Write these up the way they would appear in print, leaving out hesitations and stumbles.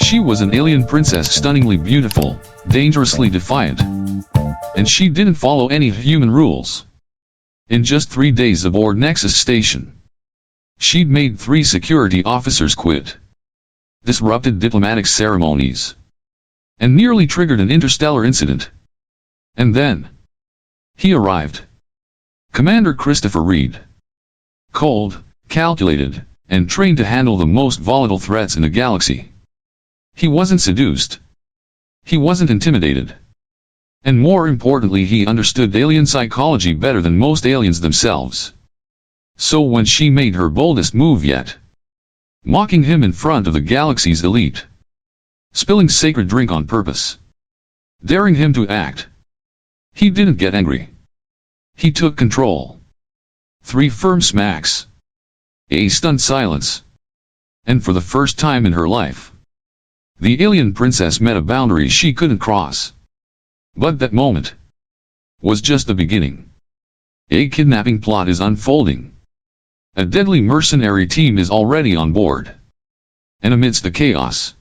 She was an alien princess, stunningly beautiful, dangerously defiant. And she didn't follow any human rules. In just 3 days aboard Nexus Station, she'd made 3 security officers quit, disrupted diplomatic ceremonies, and nearly triggered an interstellar incident. And then he arrived. Commander Christopher Reed. Cold, calculated, and trained to handle the most volatile threats in the galaxy. He wasn't seduced. He wasn't intimidated. And more importantly, he understood alien psychology better than most aliens themselves. So when she made her boldest move yet, mocking him in front of the galaxy's elite, spilling sacred drink on purpose, daring him to act, he didn't get angry. He took control. 3 firm smacks, a stunned silence, and for the first time in her life, the alien princess met a boundary she couldn't cross. But that moment was just the beginning. A kidnapping plot is unfolding. A deadly mercenary team is already on board. And amidst the chaos,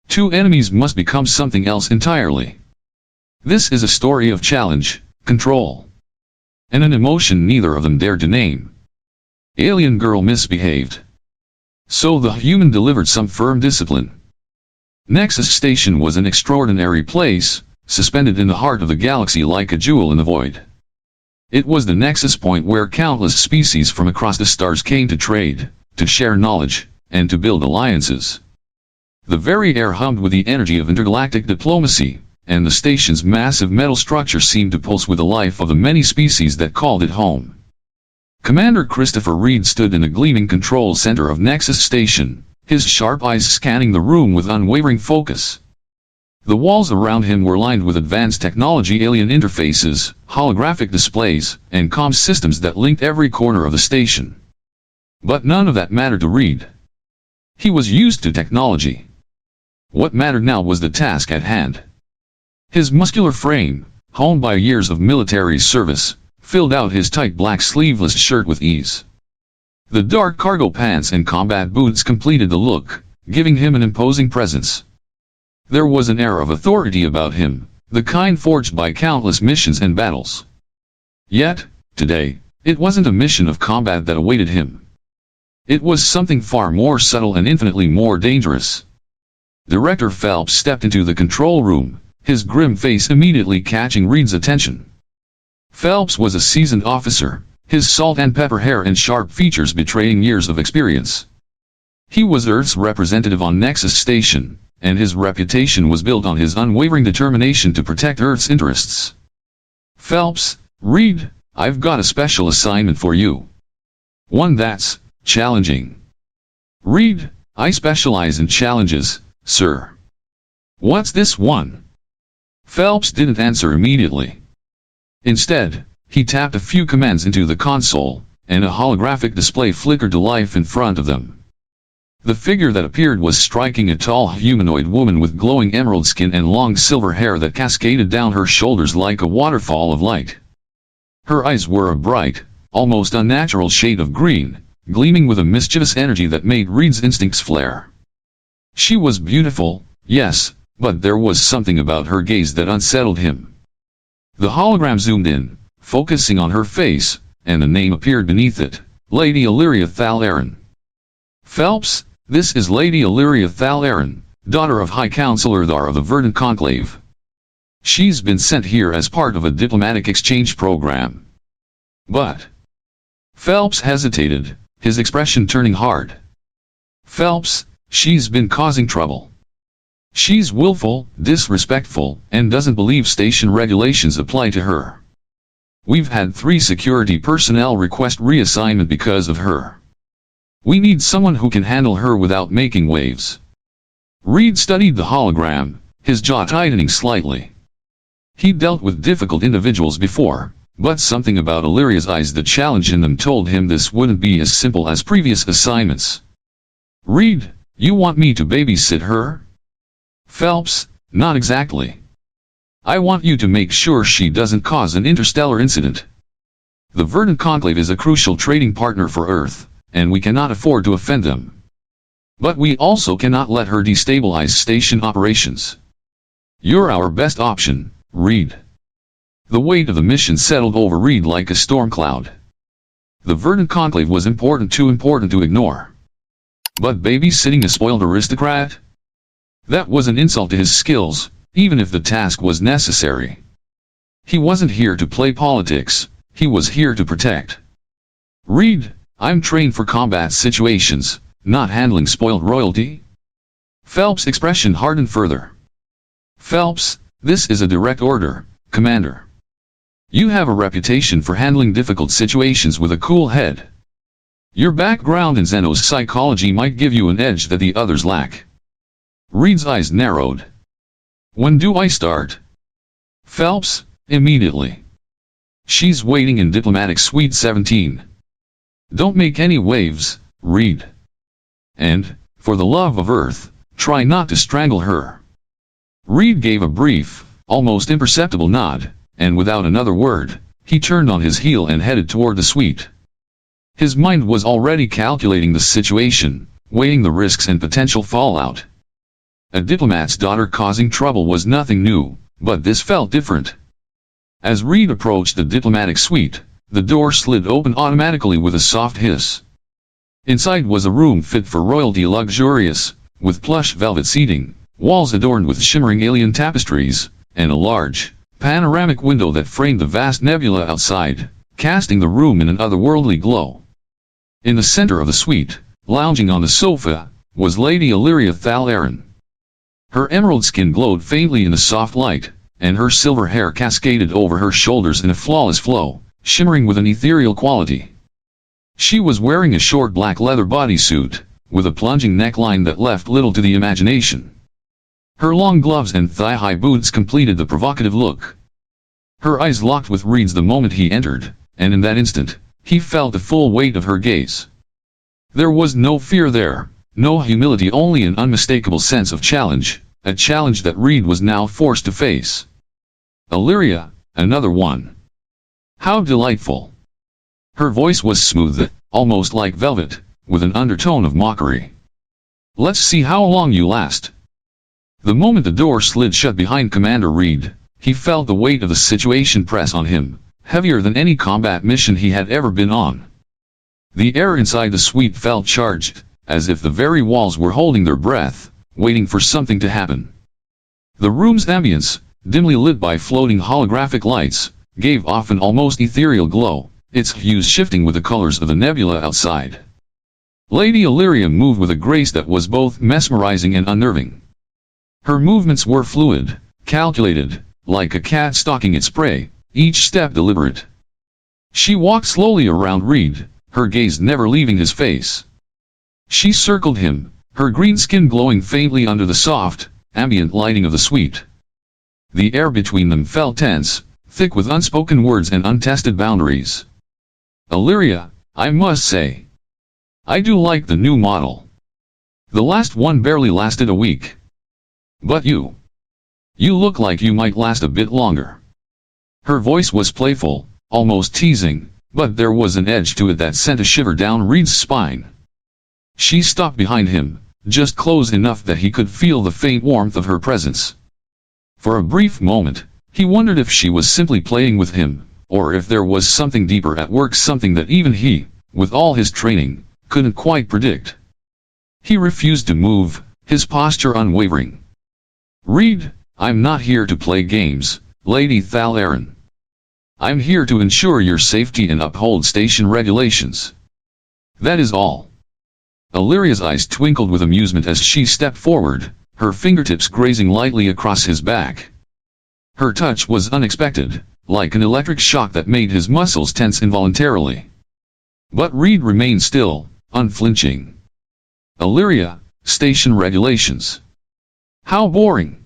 2 enemies must become something else entirely. This is a story of challenge, control, and an emotion neither of them dared to name. Alien girl misbehaved. So the human delivered some firm discipline. Nexus Station was an extraordinary place, suspended in the heart of the galaxy like a jewel in the void. It was the nexus point where countless species from across the stars came to trade, to share knowledge, and to build alliances. The very air hummed with the energy of intergalactic diplomacy, and the station's massive metal structure seemed to pulse with the life of the many species that called it home. Commander Christopher Reed stood in the gleaming control center of Nexus Station, his sharp eyes scanning the room with unwavering focus. The walls around him were lined with advanced technology, alien interfaces, holographic displays, and comm systems that linked every corner of the station. But none of that mattered to Reed. He was used to technology. What mattered now was the task at hand. His muscular frame, honed by years of military service, filled out his tight black sleeveless shirt with ease. The dark cargo pants and combat boots completed the look, giving him an imposing presence. There was an air of authority about him, the kind forged by countless missions and battles. Yet, today, it wasn't a mission of combat that awaited him. It was something far more subtle and infinitely more dangerous. Director Phelps stepped into the control room, his grim face immediately catching Reed's attention. Phelps was a seasoned officer, his salt and pepper hair and sharp features betraying years of experience. He was Earth's representative on Nexus Station, and his reputation was built on his unwavering determination to protect Earth's interests. Phelps, Reed, I've got a special assignment for you. One that's challenging. Reed, I specialize in challenges, sir. What's this one? Phelps didn't answer immediately. Instead, he tapped a few commands into the console, and a holographic display flickered to life in front of them. The figure that appeared was striking, a tall humanoid woman with glowing emerald skin and long silver hair that cascaded down her shoulders like a waterfall of light. Her eyes were a bright, almost unnatural shade of green, gleaming with a mischievous energy that made Reed's instincts flare. She was beautiful, yes, but there was something about her gaze that unsettled him. The hologram zoomed in, focusing on her face, and a name appeared beneath it, Lady Alyria Thalaron. Phelps, this is Lady Alyria Thalaron, daughter of High Counselor Thar of the Verdant Conclave. She's been sent here as part of a diplomatic exchange program. But Phelps hesitated, his expression turning hard. Phelps, she's been causing trouble. She's willful, disrespectful, and doesn't believe station regulations apply to her. We've had 3 security personnel request reassignment because of her. We need someone who can handle her without making waves. Reed studied the hologram, his jaw tightening slightly. He'd dealt with difficult individuals before, but something about Alyria's eyes, the challenge in them, told him this wouldn't be as simple as previous assignments. Reed, you want me to babysit her? Phelps, not exactly. I want you to make sure she doesn't cause an interstellar incident. The Verdant Conclave is a crucial trading partner for Earth, and we cannot afford to offend them. But we also cannot let her destabilize station operations. You're our best option, Reed. The weight of the mission settled over Reed like a storm cloud. The Verdant Conclave was important too important to ignore. But babysitting a spoiled aristocrat? That was an insult to his skills, even if the task was necessary. He wasn't here to play politics, he was here to protect. Reed, I'm trained for combat situations, not handling spoiled royalty. Phelps' expression hardened further. Phelps, this is a direct order, Commander. You have a reputation for handling difficult situations with a cool head. Your background in Xenos psychology might give you an edge that the others lack. Reed's eyes narrowed. When do I start? Phelps, immediately. She's waiting in Diplomatic Suite 17. Don't make any waves, Reed. And, for the love of Earth, try not to strangle her. Reed gave a brief, almost imperceptible nod, and without another word, he turned on his heel and headed toward the suite. His mind was already calculating the situation, weighing the risks and potential fallout. A diplomat's daughter causing trouble was nothing new, but this felt different. As Reed approached the diplomatic suite, the door slid open automatically with a soft hiss. Inside was a room fit for royalty, luxurious, with plush velvet seating, walls adorned with shimmering alien tapestries, and a large, panoramic window that framed the vast nebula outside, casting the room in an otherworldly glow. In the center of the suite, lounging on the sofa, was Lady Alyria Thalaron. Her emerald skin glowed faintly in the soft light, and her silver hair cascaded over her shoulders in a flawless flow, shimmering with an ethereal quality. She was wearing a short black leather bodysuit, with a plunging neckline that left little to the imagination. Her long gloves and thigh-high boots completed the provocative look. Her eyes locked with Reed's the moment he entered, and in that instant, he felt the full weight of her gaze. There was no fear there, no humility, only an unmistakable sense of challenge, a challenge that Reed was now forced to face. Alyria, another one. How delightful. Her voice was smooth, almost like velvet, with an undertone of mockery. Let's see how long you last. The moment the door slid shut behind Commander Reed, he felt the weight of the situation press on him, heavier than any combat mission he had ever been on. The air inside the suite felt charged, as if the very walls were holding their breath, waiting for something to happen. The room's ambience, dimly lit by floating holographic lights, gave off an almost ethereal glow, its hues shifting with the colors of the nebula outside. Lady Alyria moved with a grace that was both mesmerizing and unnerving. Her movements were fluid, calculated, like a cat stalking its prey, each step deliberate. She walked slowly around Reed, her gaze never leaving his face. She circled him, her green skin glowing faintly under the soft, ambient lighting of the suite. The air between them felt tense, thick with unspoken words and untested boundaries. Alyria, I must say, I do like the new model. The last one barely lasted a week. But you look like you might last a bit longer. Her voice was playful, almost teasing, but there was an edge to it that sent a shiver down Reed's spine. She stopped behind him, just close enough that he could feel the faint warmth of her presence. For a brief moment, he wondered if she was simply playing with him, or if there was something deeper at work, something that even he, with all his training, couldn't quite predict. He refused to move, his posture unwavering. Reed, I'm not here to play games, Lady Thalaron. I'm here to ensure your safety and uphold station regulations. That is all. Alyria's eyes twinkled with amusement as she stepped forward, her fingertips grazing lightly across his back. Her touch was unexpected, like an electric shock that made his muscles tense involuntarily. But Reed remained still, unflinching. Alyria, station regulations. How boring.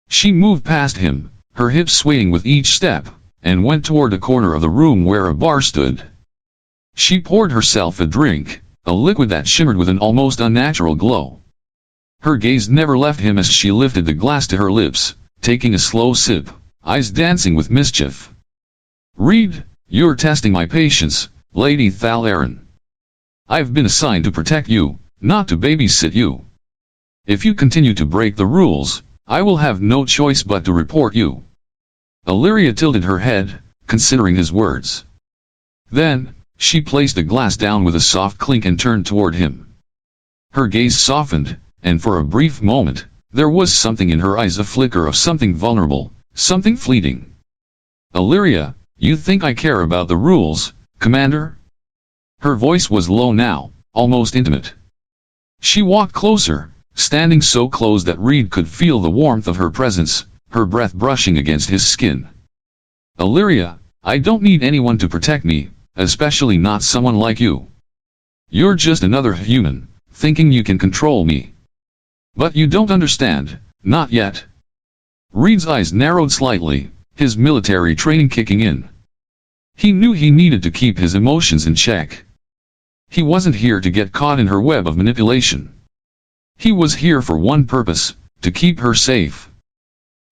She moved past him, her hips swaying with each step, and went toward a corner of the room where a bar stood. She poured herself a drink, a liquid that shimmered with an almost unnatural glow. Her gaze never left him as she lifted the glass to her lips, taking a slow sip, eyes dancing with mischief. Reed, you're testing my patience, Lady Thalaron. I've been assigned to protect you, not to babysit you. If you continue to break the rules, I will have no choice but to report you. Alyria tilted her head, considering his words. Then, she placed the glass down with a soft clink and turned toward him. Her gaze softened, and for a brief moment, there was something in her eyes, a flicker of something vulnerable, something fleeting. Alyria, you think I care about the rules, Commander? Her voice was low now, almost intimate. She walked closer, standing so close that Reed could feel the warmth of her presence, her breath brushing against his skin. Alyria, I don't need anyone to protect me, especially not someone like you. You're just another human, thinking you can control me. But you don't understand, not yet. Reed's eyes narrowed slightly, his military training kicking in. He knew he needed to keep his emotions in check. He wasn't here to get caught in her web of manipulation. He was here for one purpose, to keep her safe.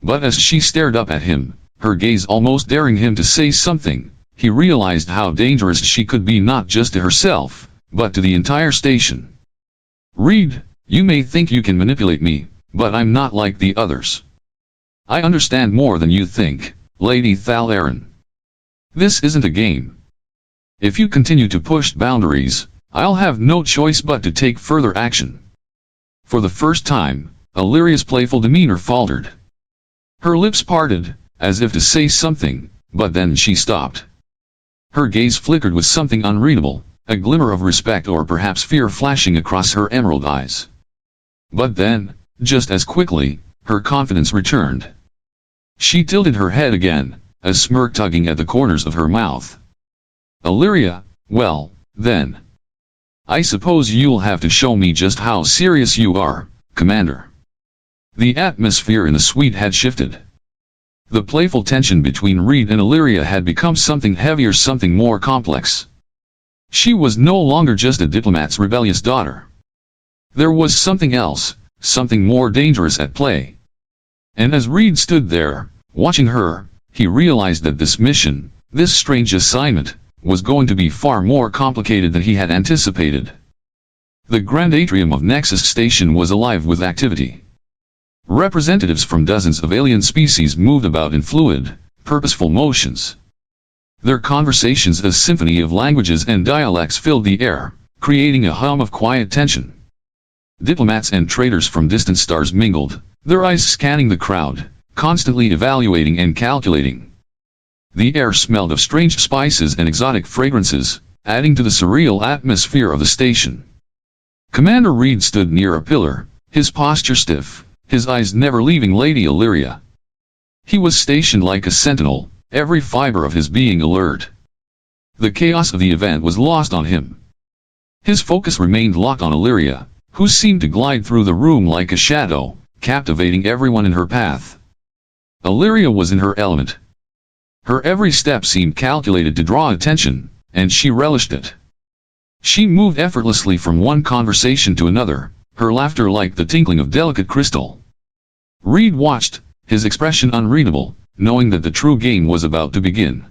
But as she stared up at him, her gaze almost daring him to say something, he realized how dangerous she could be, not just to herself, but to the entire station. Reed, you may think you can manipulate me, but I'm not like the others. I understand more than you think, Lady Thalaron. This isn't a game. If you continue to push boundaries, I'll have no choice but to take further action. For the first time, Alyria's playful demeanor faltered. Her lips parted, as if to say something, but then she stopped. Her gaze flickered with something unreadable, a glimmer of respect or perhaps fear flashing across her emerald eyes. But then, just as quickly, her confidence returned. She tilted her head again, a smirk tugging at the corners of her mouth. Alyria, well, then. I suppose you'll have to show me just how serious you are, Commander. The atmosphere in the suite had shifted. The playful tension between Reed and Alyria had become something heavier, something more complex. She was no longer just a diplomat's rebellious daughter. There was something else, something more dangerous at play. And as Reed stood there, watching her, he realized that this mission, this strange assignment, was going to be far more complicated than he had anticipated. The grand atrium of Nexus Station was alive with activity. Representatives from dozens of alien species moved about in fluid, purposeful motions. Their conversations, a symphony of languages and dialects, filled the air, creating a hum of quiet tension. Diplomats and traders from distant stars mingled, their eyes scanning the crowd, constantly evaluating and calculating. The air smelled of strange spices and exotic fragrances, adding to the surreal atmosphere of the station. Commander Reed stood near a pillar, his posture stiff, his eyes never leaving Lady Alyria. He was stationed like a sentinel, every fiber of his being alert. The chaos of the event was lost on him. His focus remained locked on Alyria, who seemed to glide through the room like a shadow, captivating everyone in her path. Alyria was in her element. Her every step seemed calculated to draw attention, and she relished it. She moved effortlessly from one conversation to another, her laughter like the tinkling of delicate crystal. Reed watched, his expression unreadable, knowing that the true game was about to begin.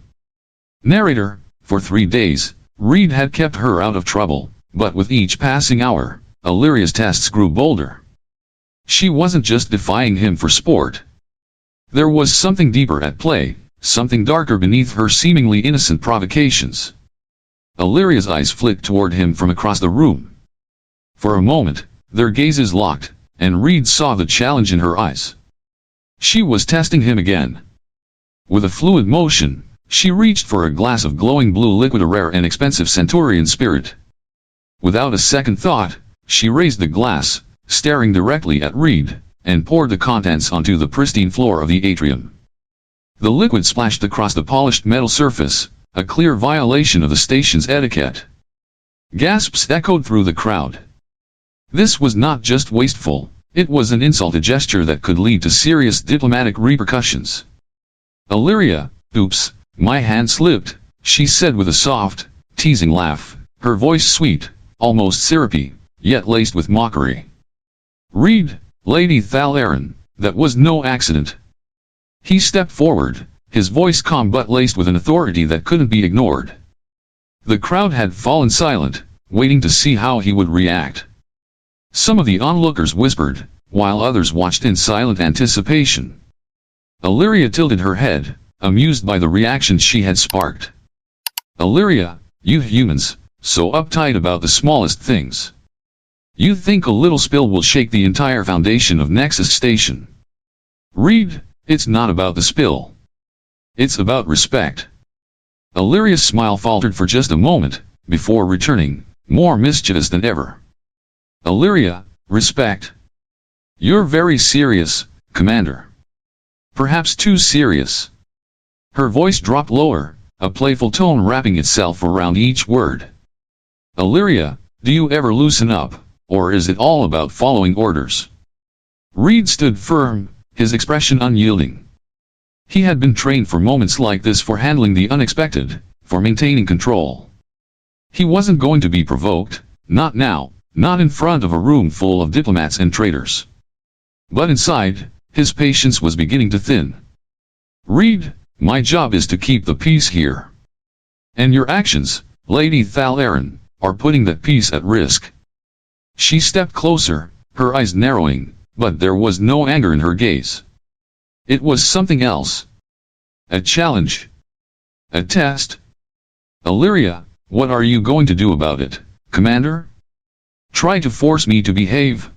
Narrator, for 3 days, Reed had kept her out of trouble, but with each passing hour, Alyria's tests grew bolder. She wasn't just defying him for sport. There was something deeper at play, something darker beneath her seemingly innocent provocations. Alyria's eyes flicked toward him from across the room. For a moment, their gazes locked, and Reed saw the challenge in her eyes. She was testing him again. With a fluid motion, she reached for a glass of glowing blue liquid, a rare and expensive Centaurian spirit. Without a second thought, she raised the glass, staring directly at Reed, and poured the contents onto the pristine floor of the atrium. The liquid splashed across the polished metal surface, a clear violation of the station's etiquette. Gasps echoed through the crowd. This was not just wasteful, it was an insult, a gesture that could lead to serious diplomatic repercussions. Alyria, oops, my hand slipped, she said with a soft, teasing laugh, her voice sweet, almost syrupy, yet laced with mockery. Reed, Lady Thalaron, that was no accident. He stepped forward, his voice calm but laced with an authority that couldn't be ignored. The crowd had fallen silent, waiting to see how he would react. Some of the onlookers whispered, while others watched in silent anticipation. Alyria tilted her head, amused by the reaction she had sparked. Alyria, you humans, so uptight about the smallest things. You think a little spill will shake the entire foundation of Nexus Station. Reed, it's not about the spill. It's about respect. Alyria's smile faltered for just a moment, before returning, more mischievous than ever. Alyria, respect. You're very serious, Commander. Perhaps too serious. Her voice dropped lower, a playful tone wrapping itself around each word. Alyria, do you ever loosen up, or is it all about following orders? Reed stood firm, his expression unyielding. He had been trained for moments like this, for handling the unexpected, for maintaining control. He wasn't going to be provoked, not now, not in front of a room full of diplomats and traitors. But inside, his patience was beginning to thin. Reed, my job is to keep the peace here. And your actions, Lady Thalaron, are putting that peace at risk. She stepped closer, her eyes narrowing, but there was no anger in her gaze. It was something else. A challenge. A test. Alyria, what are you going to do about it, Commander? Try to force me to behave?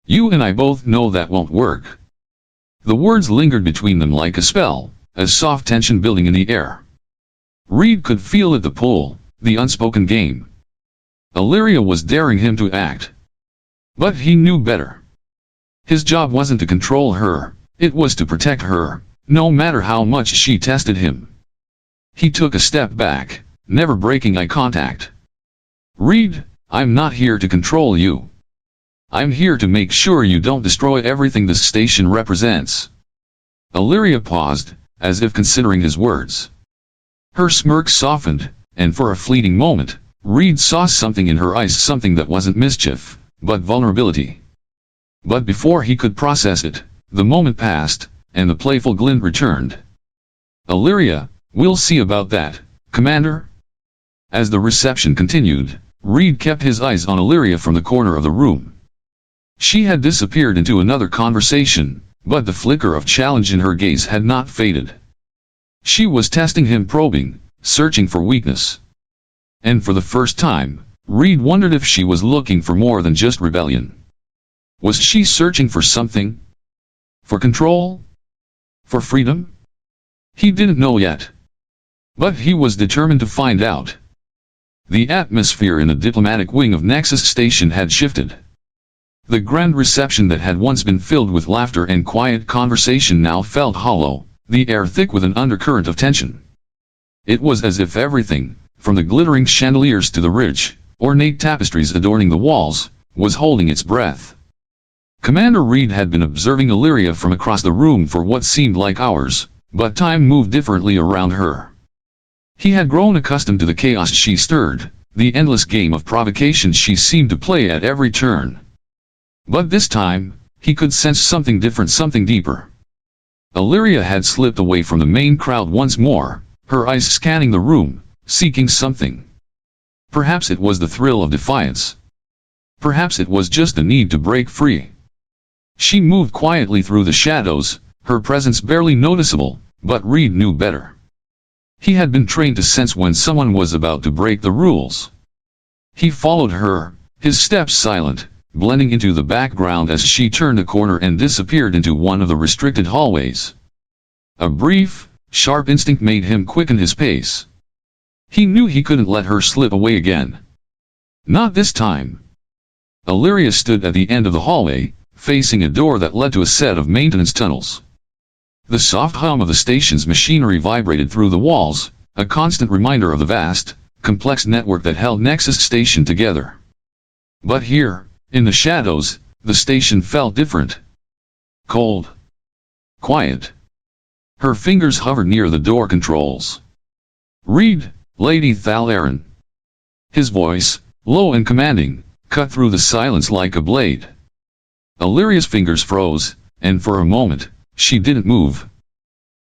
You and I both know that won't work. The words lingered between them like a spell, a soft tension building in the air. Reed could feel it, the pull, the unspoken game. Alyria was daring him to act. But he knew better. His job wasn't to control her, it was to protect her, no matter how much she tested him. He took a step back, never breaking eye contact. Reed, I'm not here to control you. I'm here to make sure you don't destroy everything this station represents. Alyria paused, as if considering his words. Her smirk softened, and for a fleeting moment, Reed saw something in her eyes, something that wasn't mischief, but vulnerability. But before he could process it, the moment passed, and the playful glint returned. Alyria, we'll see about that, Commander. As the reception continued, Reed kept his eyes on Alyria from the corner of the room. She had disappeared into another conversation, but the flicker of challenge in her gaze had not faded. She was testing him, probing, searching for weakness. And for the first time, Reed wondered if she was looking for more than just rebellion. Was she searching for something? For control? For freedom? He didn't know yet. But he was determined to find out. The atmosphere in the diplomatic wing of Nexus Station had shifted. The grand reception that had once been filled with laughter and quiet conversation now felt hollow, the air thick with an undercurrent of tension. It was as if everything, from the glittering chandeliers to the rich, ornate tapestries adorning the walls, was holding its breath. Commander Reed had been observing Alyria from across the room for what seemed like hours, but time moved differently around her. He had grown accustomed to the chaos she stirred, the endless game of provocation she seemed to play at every turn. But this time, he could sense something different, something deeper. Alyria had slipped away from the main crowd once more, her eyes scanning the room, seeking something. Perhaps it was the thrill of defiance. Perhaps it was just the need to break free. She moved quietly through the shadows, her presence barely noticeable, but Reed knew better. He had been trained to sense when someone was about to break the rules. He followed her, his steps silent, blending into the background as she turned a corner and disappeared into one of the restricted hallways. A brief, sharp instinct made him quicken his pace. He knew he couldn't let her slip away again. Not this time. Alyria stood at the end of the hallway, facing a door that led to a set of maintenance tunnels. The soft hum of the station's machinery vibrated through the walls, a constant reminder of the vast, complex network that held Nexus Station together. But here, in the shadows, the station felt different. Cold. Quiet. Her fingers hovered near the door controls. Reed, Lady Thalaron. His voice, low and commanding, cut through the silence like a blade. Alyria's fingers froze, and for a moment, she didn't move.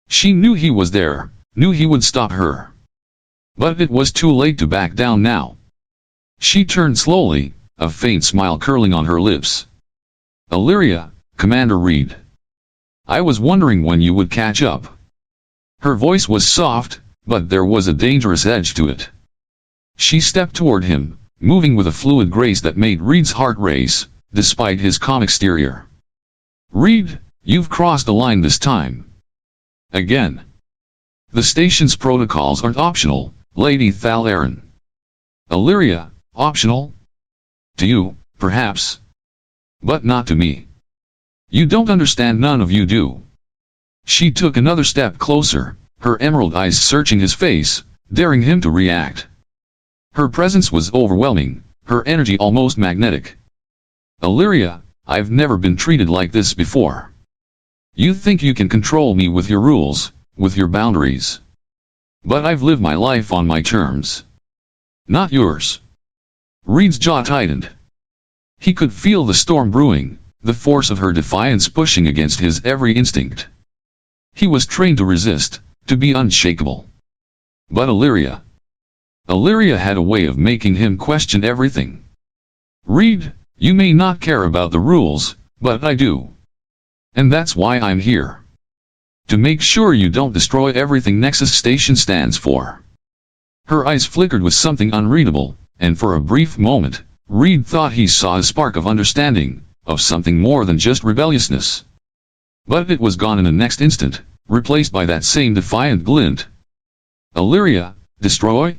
She knew he was there, knew he would stop her. But it was too late to back down now. She turned slowly, a faint smile curling on her lips. "Alyria, Commander Reed. I was wondering when you would catch up." Her voice was soft, but there was a dangerous edge to it. She stepped toward him, moving with a fluid grace that made Reed's heart race, despite his calm exterior. "Reed, you've crossed the line this time. Again. The station's protocols aren't optional, Lady Thalaron." "Alyria, optional? To you, perhaps. But not to me. You don't understand, none of you do." She took another step closer, her emerald eyes searching his face, daring him to react. Her presence was overwhelming, her energy almost magnetic. "Alyria, I've never been treated like this before. You think you can control me with your rules, with your boundaries. But I've lived my life on my terms. Not yours." Reed's jaw tightened. He could feel the storm brewing, the force of her defiance pushing against his every instinct. He was trained to resist, to be unshakable. But Alyria had a way of making him question everything. "Reed, you may not care about the rules, but I do. And that's why I'm here. To make sure you don't destroy everything Nexus Station stands for." Her eyes flickered with something unreadable, and for a brief moment, Reed thought he saw a spark of understanding, of something more than just rebelliousness. But it was gone in the next instant, replaced by that same defiant glint. "Alyria, destroy?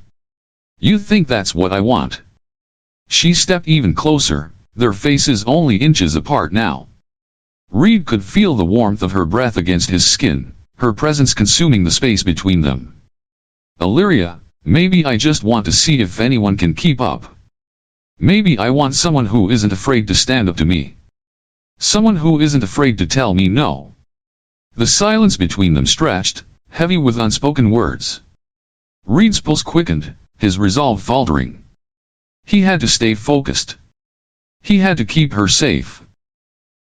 You think that's what I want?" She stepped even closer, their faces only inches apart now. Reed could feel the warmth of her breath against his skin, her presence consuming the space between them. "Alyria, maybe I just want to see if anyone can keep up. Maybe I want someone who isn't afraid to stand up to me. Someone who isn't afraid to tell me no." The silence between them stretched, heavy with unspoken words. Reed's pulse quickened, his resolve faltering. He had to stay focused. He had to keep her safe.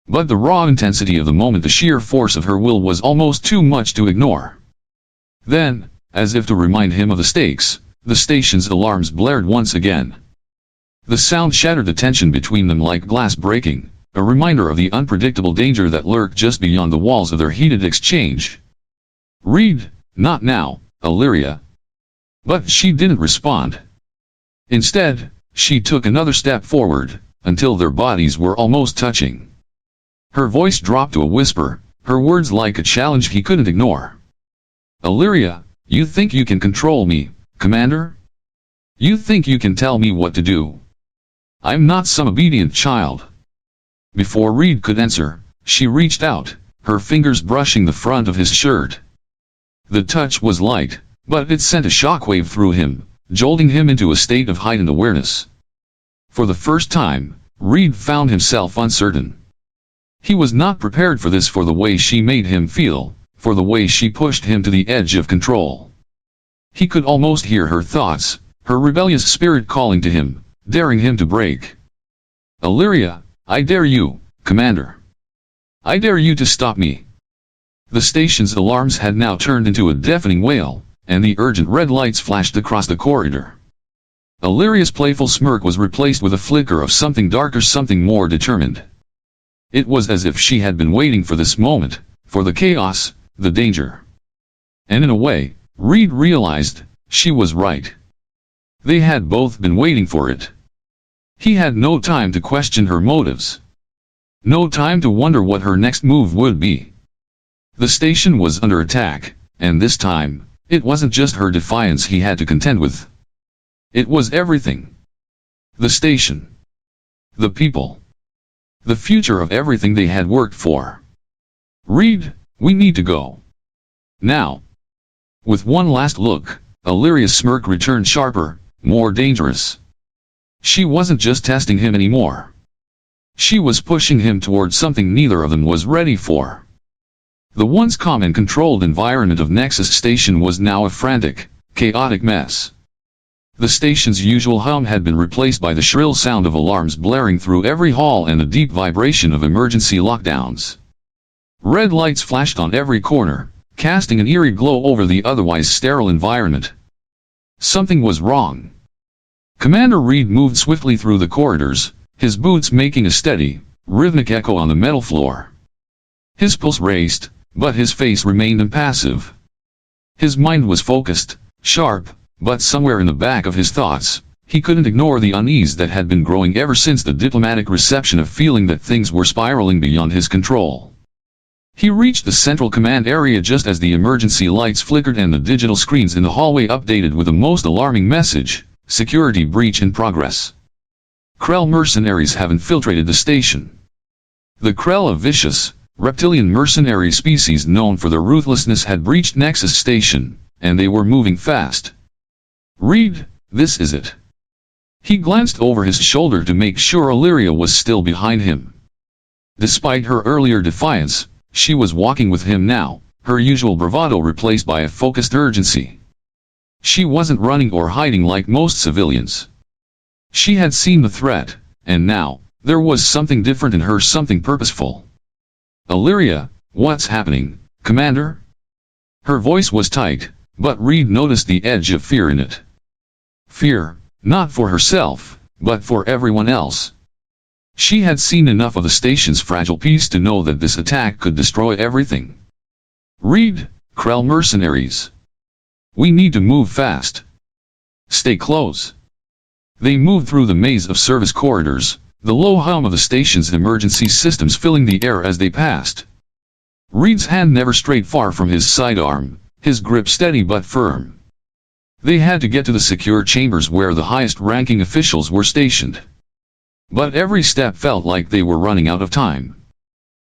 But the raw intensity of the moment, the sheer force of her will, was almost too much to ignore. Then, as if to remind him of the stakes, the station's alarms blared once again. The sound shattered the tension between them like glass breaking, a reminder of the unpredictable danger that lurked just beyond the walls of their heated exchange. "Reed, not now, Alyria." But she didn't respond. Instead, she took another step forward, until their bodies were almost touching. Her voice dropped to a whisper, her words like a challenge he couldn't ignore. "Alyria, you think you can control me, Commander? You think you can tell me what to do? I'm not some obedient child." Before Reed could answer, she reached out, her fingers brushing the front of his shirt. The touch was light, but it sent a shockwave through him, jolting him into a state of heightened awareness. For the first time, Reed found himself uncertain. He was not prepared for this, for the way she made him feel, for the way she pushed him to the edge of control. He could almost hear her thoughts, her rebellious spirit calling to him, daring him to break. "Alyria, I dare you, Commander. I dare you to stop me." The station's alarms had now turned into a deafening wail, and the urgent red lights flashed across the corridor. Alyria's playful smirk was replaced with a flicker of something darker, something more determined. It was as if she had been waiting for this moment, for the chaos, the danger. And in a way, Reed realized, she was right. They had both been waiting for it. He had no time to question her motives. No time to wonder what her next move would be. The station was under attack, and this time, it wasn't just her defiance he had to contend with. It was everything. The station. The people. The future of everything they had worked for. "Reed, we need to go. Now." With one last look, Alyria's smirk returned sharper, more dangerous. She wasn't just testing him anymore. She was pushing him towards something neither of them was ready for. The once calm and controlled environment of Nexus Station was now a frantic, chaotic mess. The station's usual hum had been replaced by the shrill sound of alarms blaring through every hall and the deep vibration of emergency lockdowns. Red lights flashed on every corner, casting an eerie glow over the otherwise sterile environment. Something was wrong. Commander Reed moved swiftly through the corridors, his boots making a steady, rhythmic echo on the metal floor. His pulse raced, but his face remained impassive. His mind was focused, sharp, but somewhere in the back of his thoughts, he couldn't ignore the unease that had been growing ever since the diplomatic reception of feeling that things were spiraling beyond his control. He reached the central command area just as the emergency lights flickered and the digital screens in the hallway updated with the most alarming message: security breach in progress. Krell mercenaries have infiltrated the station. The Krell, a vicious, reptilian mercenary species known for their ruthlessness, had breached Nexus Station, and they were moving fast. Reed, this is it. He glanced over his shoulder to make sure Alyria was still behind him. Despite her earlier defiance, she was walking with him now, her usual bravado replaced by a focused urgency. She wasn't running or hiding like most civilians. She had seen the threat, and now, there was something different in her, something purposeful. Alyria, what's happening, Commander? Her voice was tight, but Reed noticed the edge of fear in it. Fear, not for herself, but for everyone else. She had seen enough of the station's fragile peace to know that this attack could destroy everything. Reed, Krell mercenaries. We need to move fast. Stay close. They moved through the maze of service corridors, the low hum of the station's emergency systems filling the air as they passed. Reed's hand never strayed far from his sidearm, his grip steady but firm. They had to get to the secure chambers where the highest-ranking officials were stationed. But every step felt like they were running out of time.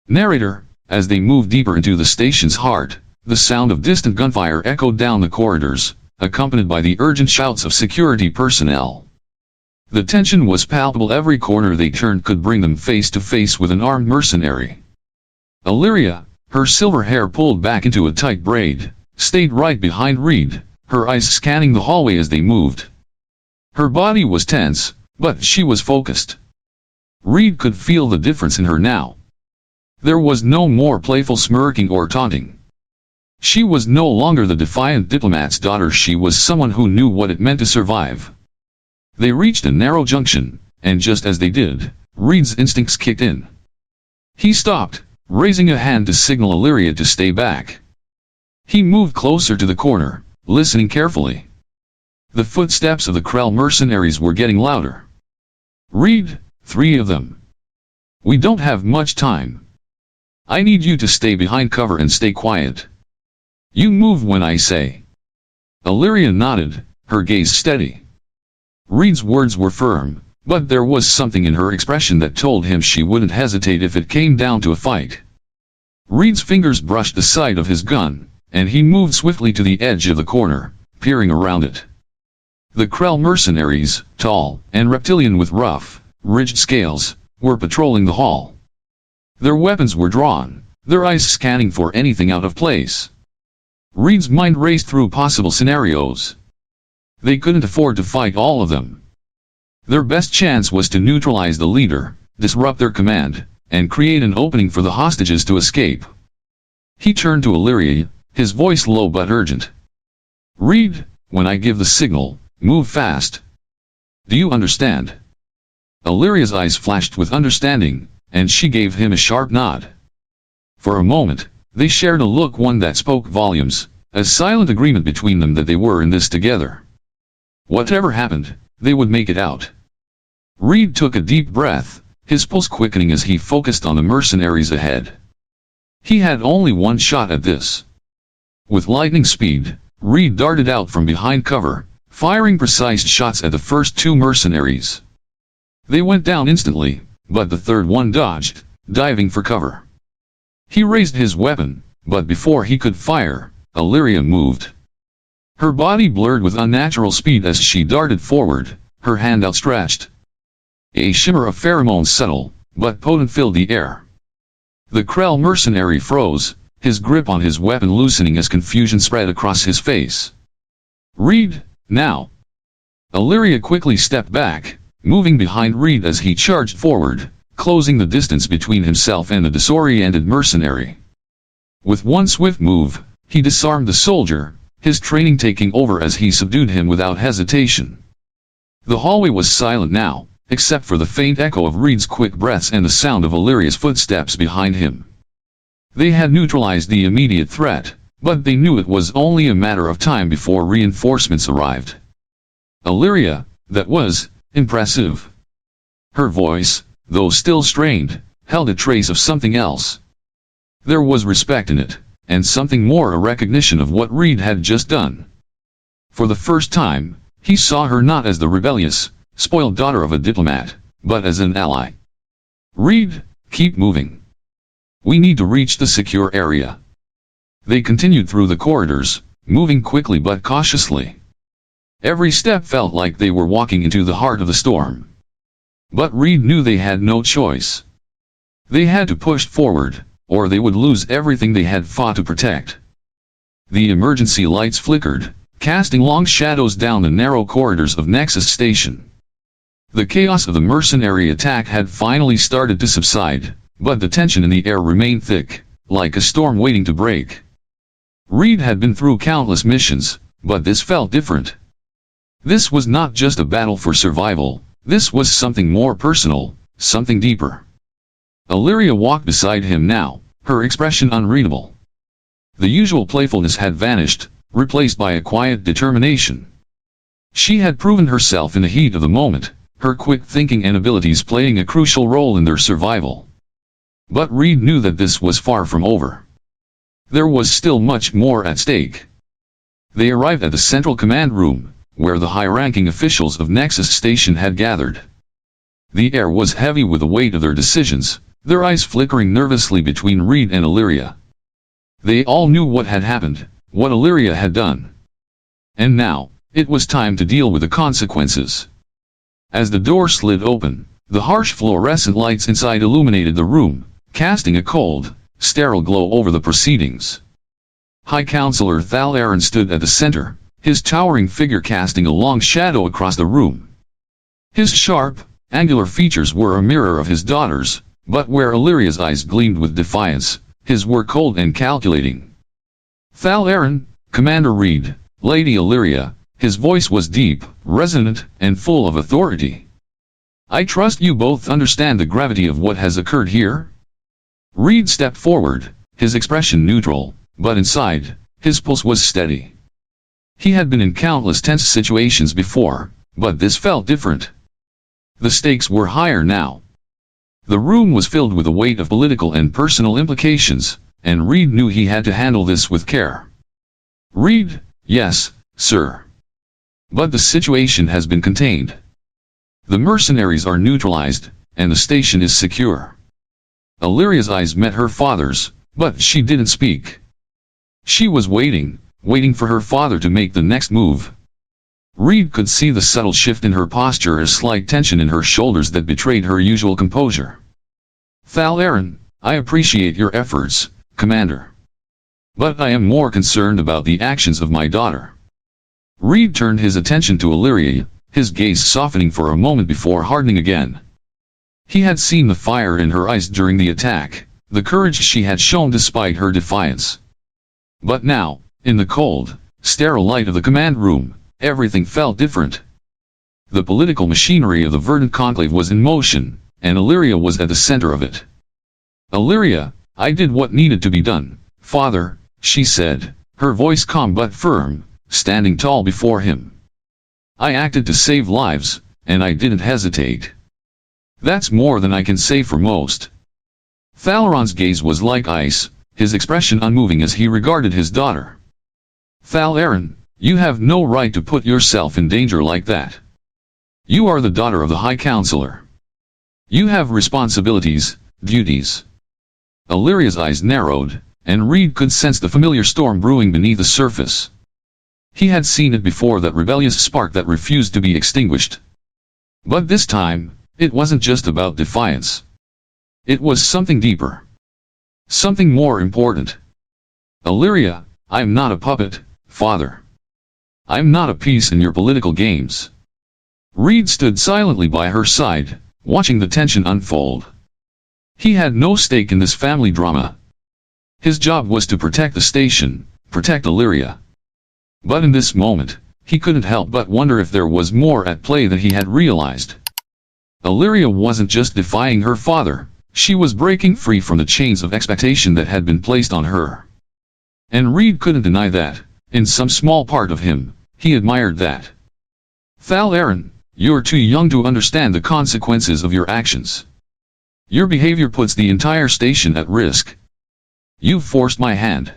Narrator, as they moved deeper into the station's heart, the sound of distant gunfire echoed down the corridors, accompanied by the urgent shouts of security personnel. The tension was palpable. Every corner they turned could bring them face to face with an armed mercenary. Alyria, her silver hair pulled back into a tight braid, stayed right behind Reed, her eyes scanning the hallway as they moved. Her body was tense, but she was focused. Reed could feel the difference in her now. There was no more playful smirking or taunting. She was no longer the defiant diplomat's daughter. She was someone who knew what it meant to survive. They reached a narrow junction, and just as they did, Reed's instincts kicked in. He stopped, raising a hand to signal Alyria to stay back. He moved closer to the corner, listening carefully. The footsteps of the Krell mercenaries were getting louder. Reed, 3 of them. We don't have much time. I need you to stay behind cover and stay quiet. You move when I say. Alyria nodded, her gaze steady. Reed's words were firm, but there was something in her expression that told him she wouldn't hesitate if it came down to a fight. Reed's fingers brushed the sight of his gun, and he moved swiftly to the edge of the corner, peering around it. The Krell mercenaries, tall and reptilian with rough, ridged scales, were patrolling the hall. Their weapons were drawn, their eyes scanning for anything out of place. Reed's mind raced through possible scenarios. They couldn't afford to fight all of them. Their best chance was to neutralize the leader, disrupt their command, and create an opening for the hostages to escape. He turned to Alyria, his voice low but urgent. Reed, when I give the signal, move fast. Do you understand? Alyria's eyes flashed with understanding, and she gave him a sharp nod. For a moment, they shared a look, one that spoke volumes, a silent agreement between them that they were in this together. Whatever happened, they would make it out. Reed took a deep breath, his pulse quickening as he focused on the mercenaries ahead. He had only one shot at this. With lightning speed, Reed darted out from behind cover, firing precise shots at the first 2 mercenaries. They went down instantly, but the third one dodged, diving for cover. He raised his weapon, but before he could fire, Alyria moved. Her body blurred with unnatural speed as she darted forward, her hand outstretched. A shimmer of pheromones, subtle but potent, filled the air. The Krell mercenary froze, his grip on his weapon loosening as confusion spread across his face. Reed, now! Alyria quickly stepped back, moving behind Reed as he charged forward, closing the distance between himself and the disoriented mercenary. With one swift move, he disarmed the soldier, his training taking over as he subdued him without hesitation. The hallway was silent now, except for the faint echo of Reed's quick breaths and the sound of Alyria's footsteps behind him. They had neutralized the immediate threat, but they knew it was only a matter of time before reinforcements arrived. Alyria, that was impressive. Her voice, though still strained, held a trace of something else. There was respect in it, and something more, a recognition of what Reed had just done. For the first time, he saw her not as the rebellious, spoiled daughter of a diplomat, but as an ally. "Reed, keep moving. We need to reach the secure area." They continued through the corridors, moving quickly but cautiously. Every step felt like they were walking into the heart of the storm. But Reed knew they had no choice. They had to push forward, or they would lose everything they had fought to protect. The emergency lights flickered, casting long shadows down the narrow corridors of Nexus Station. The chaos of the mercenary attack had finally started to subside, but the tension in the air remained thick, like a storm waiting to break. Reed had been through countless missions, but this felt different. This was not just a battle for survival, this was something more personal, something deeper. Alyria walked beside him now, her expression unreadable. The usual playfulness had vanished, replaced by a quiet determination. She had proven herself in the heat of the moment, her quick thinking and abilities playing a crucial role in their survival. But Reed knew that this was far from over. There was still much more at stake. They arrived at the central command room, where the high-ranking officials of Nexus Station had gathered. The air was heavy with the weight of their decisions, their eyes flickering nervously between Reed and Alyria. They all knew what had happened, what Alyria had done. And now, it was time to deal with the consequences. As the door slid open, the harsh fluorescent lights inside illuminated the room, casting a cold, sterile glow over the proceedings. High Counselor Thalaron stood at the center, his towering figure casting a long shadow across the room. His sharp, angular features were a mirror of his daughter's, but where Alyria's eyes gleamed with defiance, his were cold and calculating. "Thalaron, Commander Reed, Lady Alyria," his voice was deep, resonant, and full of authority. "I trust you both understand the gravity of what has occurred here?" Reed stepped forward, his expression neutral, but inside, his pulse was steady. He had been in countless tense situations before, but this felt different. The stakes were higher now. The room was filled with the weight of political and personal implications, and Reed knew he had to handle this with care. "Reed, yes, sir. But the situation has been contained. The mercenaries are neutralized, and the station is secure." Alyria's eyes met her father's, but she didn't speak. She was waiting for her father to make the next move. Reed could see the subtle shift in her posture, a slight tension in her shoulders that betrayed her usual composure. "Thalaron, I appreciate your efforts, Commander. But I am more concerned about the actions of my daughter." Reed turned his attention to Alyria, his gaze softening for a moment before hardening again. He had seen the fire in her eyes during the attack, the courage she had shown despite her defiance. But now, in the cold, sterile light of the command room, everything felt different. The political machinery of the Verdant Conclave was in motion, and Alyria was at the center of it. "Alyria, I did what needed to be done, Father," she said, her voice calm but firm, standing tall before him. "I acted to save lives, and I didn't hesitate. That's more than I can say for most." Thalaron's gaze was like ice, his expression unmoving as he regarded his daughter. "Thalaron, you have no right to put yourself in danger like that. You are the daughter of the High Counselor. You have responsibilities, duties." Alyria's eyes narrowed, and Reed could sense the familiar storm brewing beneath the surface. He had seen it before, that rebellious spark that refused to be extinguished. But this time, it wasn't just about defiance. It was something deeper. Something more important. "Alyria, I'm not a puppet, Father. I'm not a piece in your political games." Reed stood silently by her side, watching the tension unfold. He had no stake in this family drama. His job was to protect the station, protect Alyria. But in this moment, he couldn't help but wonder if there was more at play than he had realized. Alyria wasn't just defying her father, she was breaking free from the chains of expectation that had been placed on her. And Reed couldn't deny that, in some small part of him, he admired that. Thalaron, you're too young to understand the consequences of your actions. Your behavior puts the entire station at risk. You've forced my hand.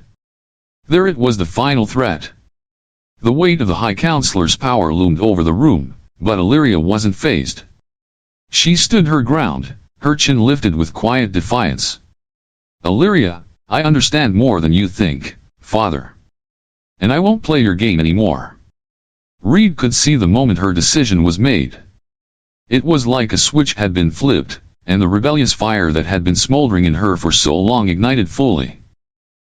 There it was, the final threat. The weight of the High Counselor's power loomed over the room, but Alyria wasn't fazed. She stood her ground, her chin lifted with quiet defiance. Alyria, I understand more than you think, father. And I won't play your game anymore. Reed could see the moment her decision was made. It was like a switch had been flipped, and the rebellious fire that had been smoldering in her for so long ignited fully.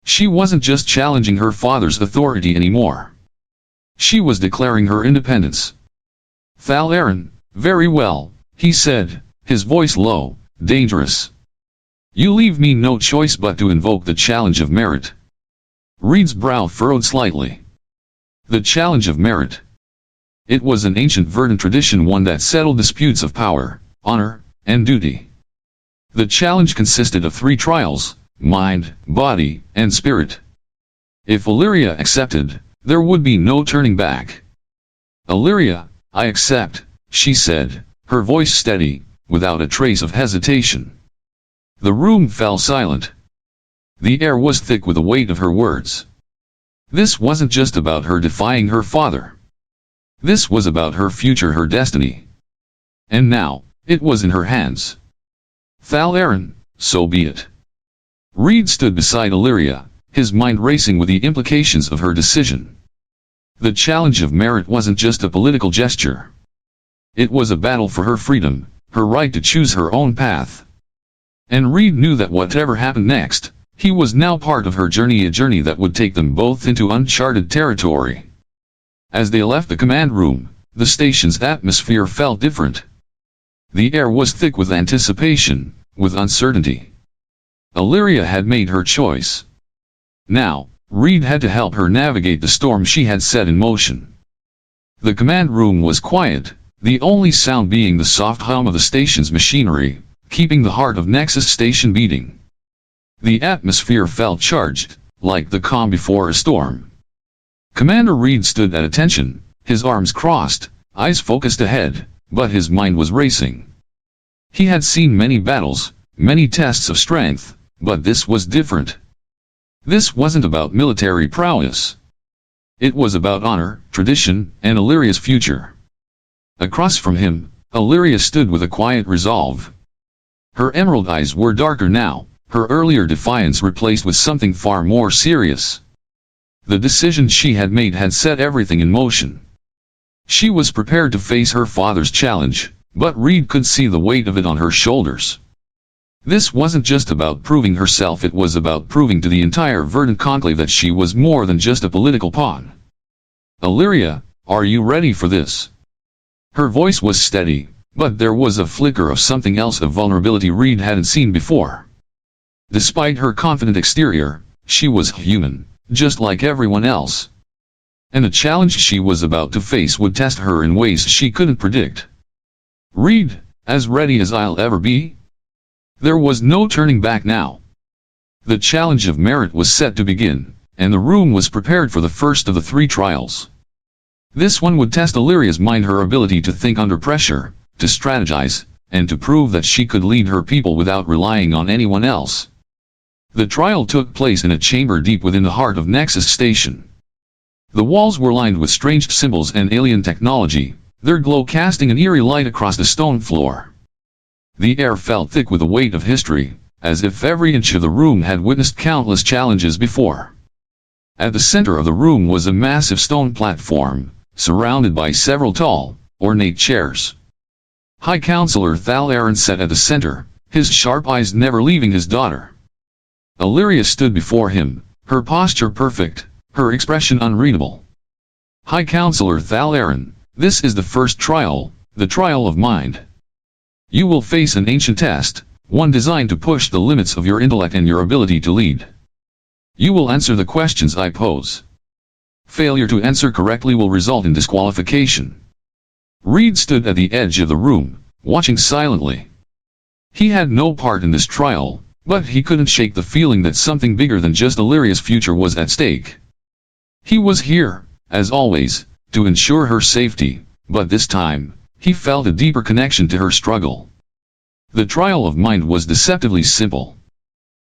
She wasn't just challenging her father's authority anymore. She was declaring her independence. Thalaron, very well, he said, his voice low, dangerous. You leave me no choice but to invoke the challenge of merit. Reed's brow furrowed slightly. The challenge of merit. It was an ancient Verdant tradition, one that settled disputes of power, honor, and duty. The challenge consisted of 3 trials: mind, body, and spirit. If Alyria accepted, there would be no turning back. Alyria, I accept, she said, her voice steady, without a trace of hesitation. The room fell silent. The air was thick with the weight of her words. This wasn't just about her defying her father. This was about her future, her destiny. And now, it was in her hands. Thalaron, so be it. Reed stood beside Alyria, his mind racing with the implications of her decision. The challenge of merit wasn't just a political gesture. It was a battle for her freedom, her right to choose her own path. And Reed knew that whatever happened next, he was now part of her journey, a journey that would take them both into uncharted territory. As they left the command room, the station's atmosphere felt different. The air was thick with anticipation, with uncertainty. Alyria had made her choice. Now, Reed had to help her navigate the storm she had set in motion. The command room was quiet, the only sound being the soft hum of the station's machinery, keeping the heart of Nexus Station beating. The atmosphere felt charged, like the calm before a storm. Commander Reed stood at attention, his arms crossed, eyes focused ahead, but his mind was racing. He had seen many battles, many tests of strength, but this was different. This wasn't about military prowess. It was about honor, tradition, and Alyria's future. Across from him, Alyria stood with a quiet resolve. Her emerald eyes were darker now, her earlier defiance replaced with something far more serious. The decision she had made had set everything in motion. She was prepared to face her father's challenge, but Reed could see the weight of it on her shoulders. This wasn't just about proving herself, it was about proving to the entire Verdant Conclave that she was more than just a political pawn. Alyria, are you ready for this? Her voice was steady, but there was a flicker of something else, of vulnerability Reed hadn't seen before. Despite her confident exterior, she was human, just like everyone else. And the challenge she was about to face would test her in ways she couldn't predict. Reed, as ready as I'll ever be? There was no turning back now. The challenge of merit was set to begin, and the room was prepared for the first of the 3 trials. This one would test Alyria's mind, her ability to think under pressure, to strategize, and to prove that she could lead her people without relying on anyone else. The trial took place in a chamber deep within the heart of Nexus Station. The walls were lined with strange symbols and alien technology, their glow casting an eerie light across the stone floor. The air felt thick with the weight of history, as if every inch of the room had witnessed countless challenges before. At the center of the room was a massive stone platform, surrounded by several tall, ornate chairs. High Counselor Thalaron sat at the center, his sharp eyes never leaving his daughter. Alyria stood before him, her posture perfect, her expression unreadable. High Counselor Thalaron, this is the first trial, the trial of mind. You will face an ancient test, one designed to push the limits of your intellect and your ability to lead. You will answer the questions I pose. Failure to answer correctly will result in disqualification. Reed stood at the edge of the room, watching silently. He had no part in this trial, but he couldn't shake the feeling that something bigger than just Alyria's future was at stake. He was here, as always, to ensure her safety, but this time, he felt a deeper connection to her struggle. The trial of mind was deceptively simple.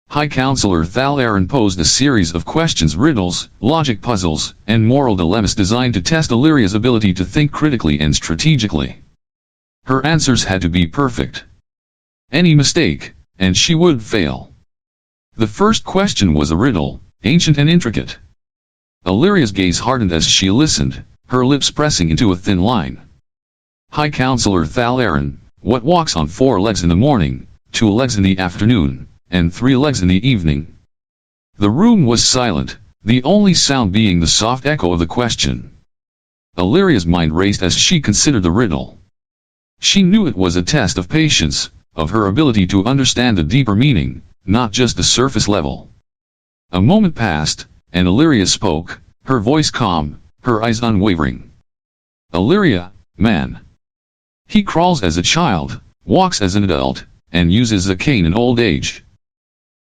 High Counselor Thalaron posed a series of questions, riddles, logic puzzles, and moral dilemmas designed to test Alyria's ability to think critically and strategically. Her answers had to be perfect. Any mistake, and she would fail. The first question was a riddle, ancient and intricate. Alyria's gaze hardened as she listened, her lips pressing into a thin line. High Counselor Thalaron, what walks on 4 legs in the morning, 2 legs in the afternoon, and 3 legs in the evening? The room was silent, the only sound being the soft echo of the question. Alyria's mind raced as she considered the riddle. She knew it was a test of patience, of her ability to understand the deeper meaning, not just the surface level. A moment passed, and Alyria spoke, her voice calm, her eyes unwavering. Alyria, man. He crawls as a child, walks as an adult, and uses a cane in old age.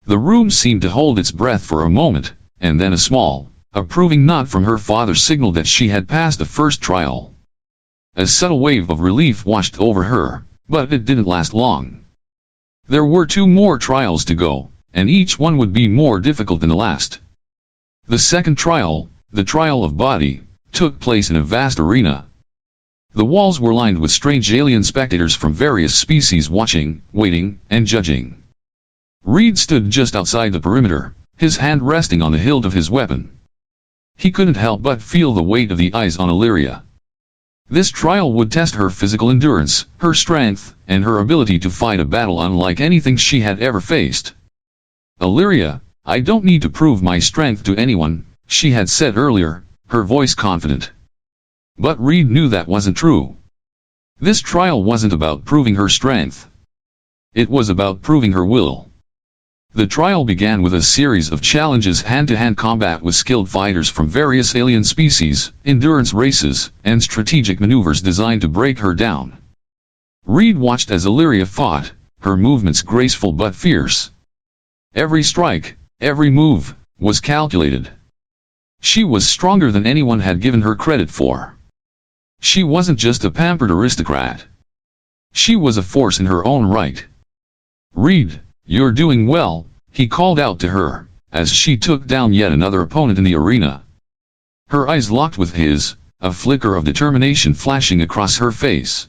The room seemed to hold its breath for a moment, and then a small, approving nod from her father signaled that she had passed the first trial. A subtle wave of relief washed over her, but it didn't last long. There were 2 more trials to go, and each one would be more difficult than the last. The second trial, the trial of body, took place in a vast arena. The walls were lined with strange alien spectators from various species watching, waiting, and judging. Reed stood just outside the perimeter, his hand resting on the hilt of his weapon. He couldn't help but feel the weight of the eyes on Alyria. This trial would test her physical endurance, her strength, and her ability to fight a battle unlike anything she had ever faced. Alyria, I don't need to prove my strength to anyone, she had said earlier, her voice confident. But Reed knew that wasn't true. This trial wasn't about proving her strength. It was about proving her will. The trial began with a series of challenges: hand-to-hand combat with skilled fighters from various alien species, endurance races, and strategic maneuvers designed to break her down. Reed watched as Alyria fought, her movements graceful but fierce. Every strike, every move, was calculated. She was stronger than anyone had given her credit for. She wasn't just a pampered aristocrat. She was a force in her own right. Reed, you're doing well, he called out to her, as she took down yet another opponent in the arena. Her eyes locked with his, a flicker of determination flashing across her face.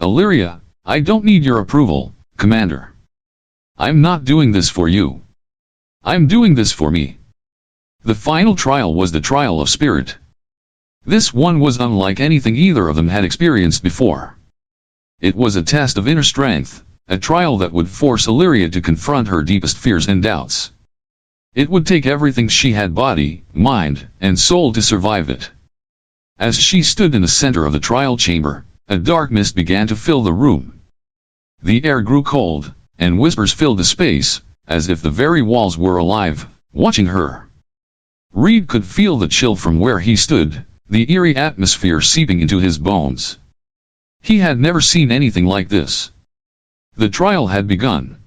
Alyria, I don't need your approval, Commander. I'm not doing this for you. I'm doing this for me. The final trial was the trial of spirit. This one was unlike anything either of them had experienced before. It was a test of inner strength, a trial that would force Alyria to confront her deepest fears and doubts. It would take everything she had, body, mind, and soul, to survive it. As she stood in the center of the trial chamber, a dark mist began to fill the room. The air grew cold, and whispers filled the space, as if the very walls were alive, watching her. Reed could feel the chill from where he stood, the eerie atmosphere seeping into his bones. He had never seen anything like this. The trial had begun.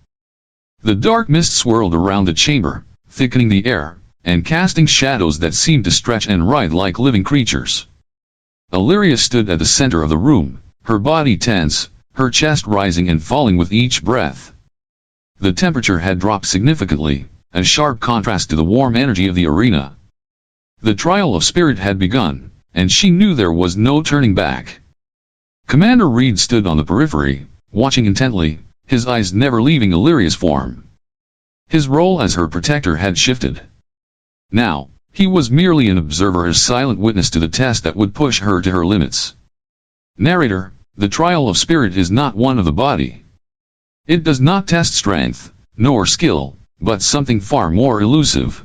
The dark mist swirled around the chamber, thickening the air, and casting shadows that seemed to stretch and writhe like living creatures. Alyria stood at the center of the room, her body tense, her chest rising and falling with each breath. The temperature had dropped significantly, a sharp contrast to the warm energy of the arena. The trial of spirit had begun, and she knew there was no turning back. Commander Reed stood on the periphery, watching intently, his eyes never leaving Alyria's form. His role as her protector had shifted. Now, he was merely an observer, a silent witness to the test that would push her to her limits. Narrator, the trial of spirit is not one of the body. It does not test strength, nor skill, but something far more elusive.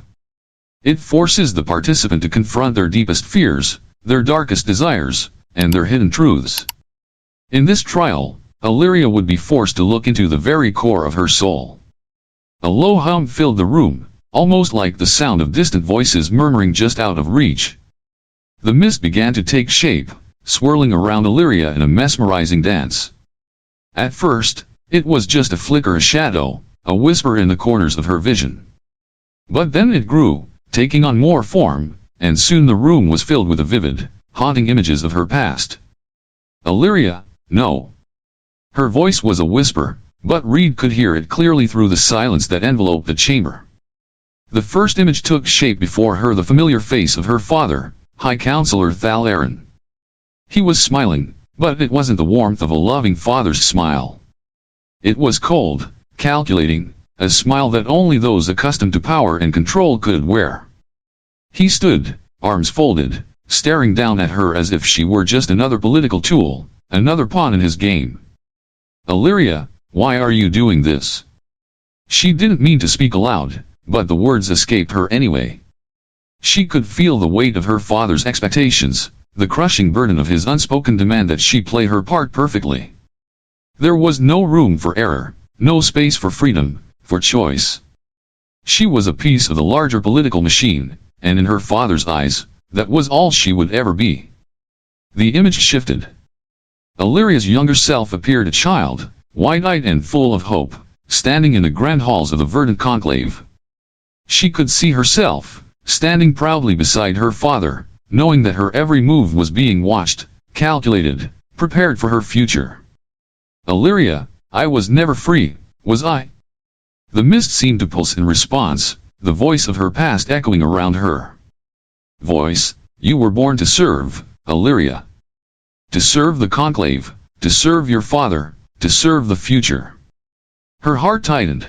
It forces the participant to confront their deepest fears, their darkest desires, and their hidden truths. In this trial, Alyria would be forced to look into the very core of her soul. A low hum filled the room, almost like the sound of distant voices murmuring just out of reach. The mist began to take shape, swirling around Alyria in a mesmerizing dance. At first, it was just a flicker, a shadow, a whisper in the corners of her vision. But then it grew, taking on more form, and soon the room was filled with the vivid, haunting images of her past. Alyria, no. Her voice was a whisper, but Reed could hear it clearly through the silence that enveloped the chamber. The first image took shape before her, the familiar face of her father, High Counselor Thalaron. He was smiling, but it wasn't the warmth of a loving father's smile. It was cold, calculating, a smile that only those accustomed to power and control could wear. He stood, arms folded, staring down at her as if she were just another political tool, another pawn in his game. Alyria, why are you doing this? She didn't mean to speak aloud, but the words escaped her anyway. She could feel the weight of her father's expectations, the crushing burden of his unspoken demand that she play her part perfectly. There was no room for error, no space for freedom, for choice. She was a piece of the larger political machine, and in her father's eyes, that was all she would ever be. The image shifted. Alyria's younger self appeared, a child, wide-eyed and full of hope, standing in the grand halls of the Verdant Conclave. She could see herself, standing proudly beside her father, knowing that her every move was being watched, calculated, prepared for her future. Alyria, I was never free, was I? The mist seemed to pulse in response, the voice of her past echoing around her. Voice, you were born to serve, Alyria. To serve the Conclave, to serve your father, to serve the future. Her heart tightened.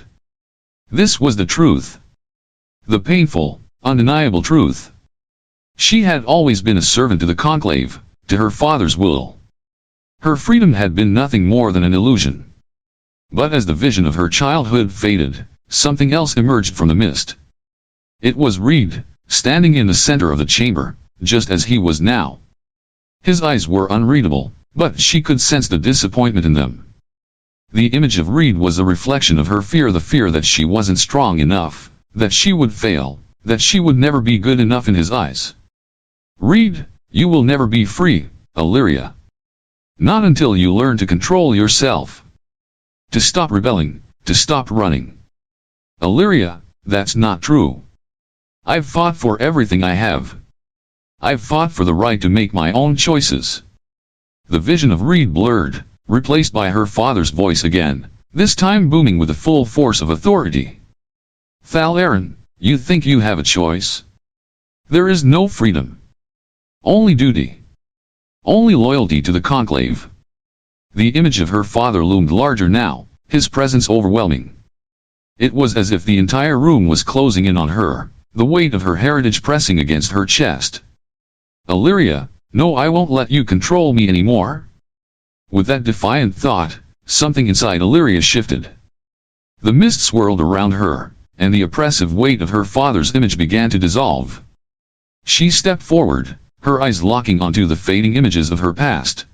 This was the truth. The painful, undeniable truth. She had always been a servant to the Conclave, to her father's will. Her freedom had been nothing more than an illusion. But as the vision of her childhood faded, something else emerged from the mist. It was Reed, standing in the center of the chamber, just as he was now. His eyes were unreadable, but she could sense the disappointment in them. The image of Reed was a reflection of her fear, the fear that she wasn't strong enough, that she would fail, that she would never be good enough in his eyes. Reed, you will never be free, Alyria. Not until you learn to control yourself. To stop rebelling, to stop running. Alyria, that's not true. I've fought for everything I have. I've fought for the right to make my own choices. The vision of Reed blurred, replaced by her father's voice again, this time booming with the full force of authority. Thalaron, you think you have a choice? There is no freedom. Only duty. Only loyalty to the Conclave. The image of her father loomed larger now, his presence overwhelming. It was as if the entire room was closing in on her, the weight of her heritage pressing against her chest. Alyria, no, I won't let you control me anymore. With that defiant thought, something inside Alyria shifted. The mist swirled around her, and the oppressive weight of her father's image began to dissolve. She stepped forward, her eyes locking onto the fading images of her past.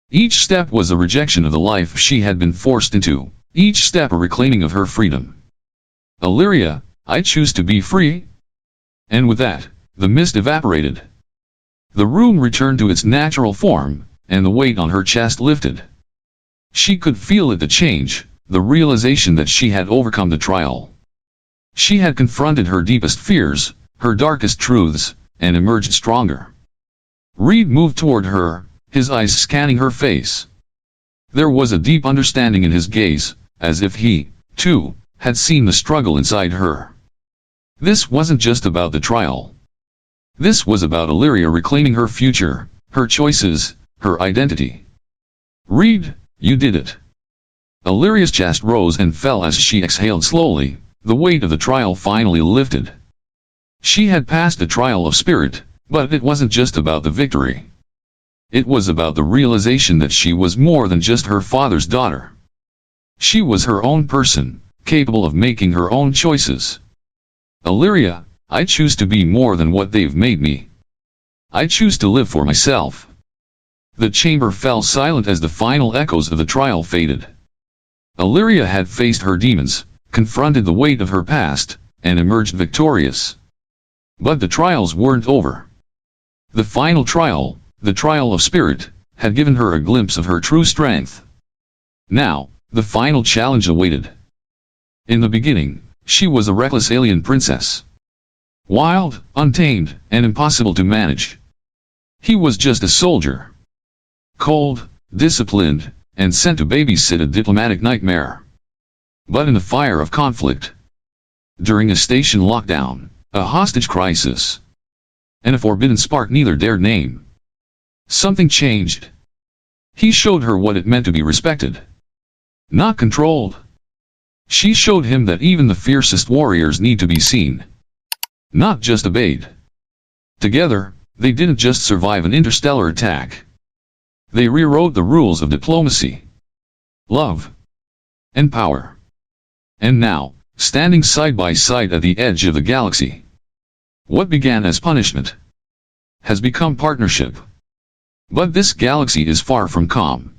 Each step was a rejection of the life she had been forced into, each step a reclaiming of her freedom. Alyria, I choose to be free. And with that, the mist evaporated. The room returned to its natural form, and the weight on her chest lifted. She could feel it, the change, the realization that she had overcome the trial. She had confronted her deepest fears, her darkest truths, and emerged stronger. Reed moved toward her, his eyes scanning her face. There was a deep understanding in his gaze, as if he, too, had seen the struggle inside her. This wasn't just about the trial. This was about Alyria reclaiming her future, her choices, her identity. Reed, you did it. Alyria's chest rose and fell as she exhaled slowly, the weight of the trial finally lifted. She had passed the trial of spirit, but it wasn't just about the victory. It was about the realization that she was more than just her father's daughter. She was her own person, capable of making her own choices. Alyria, I choose to be more than what they've made me. I choose to live for myself. The chamber fell silent as the final echoes of the trial faded. Alyria had faced her demons, confronted the weight of her past, and emerged victorious. But the trials weren't over. The final trial, the trial of spirit, had given her a glimpse of her true strength. Now, the final challenge awaited. In the beginning, she was a reckless alien princess. Wild, untamed, and impossible to manage. He was just a soldier. Cold, disciplined, and sent to babysit a diplomatic nightmare. But in the fire of conflict, during a station lockdown, a hostage crisis, and a forbidden spark neither dared name, something changed. He showed her what it meant to be respected, not controlled. She showed him that even the fiercest warriors need to be seen, not just obeyed. Together, they didn't just survive an interstellar attack. They rewrote the rules of diplomacy, love, and power. And now, standing side by side at the edge of the galaxy, what began as punishment has become partnership. But this galaxy is far from calm.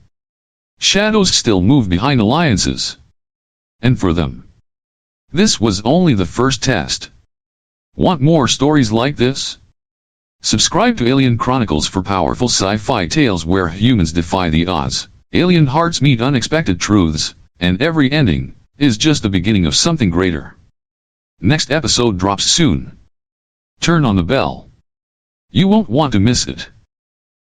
Shadows still move behind alliances. And for them, this was only the first test. Want more stories like this? Subscribe to Alien Chronicles for powerful sci-fi tales where humans defy the odds, alien hearts meet unexpected truths, and every ending is just the beginning of something greater. Next episode drops soon. Turn on the bell. You won't want to miss it.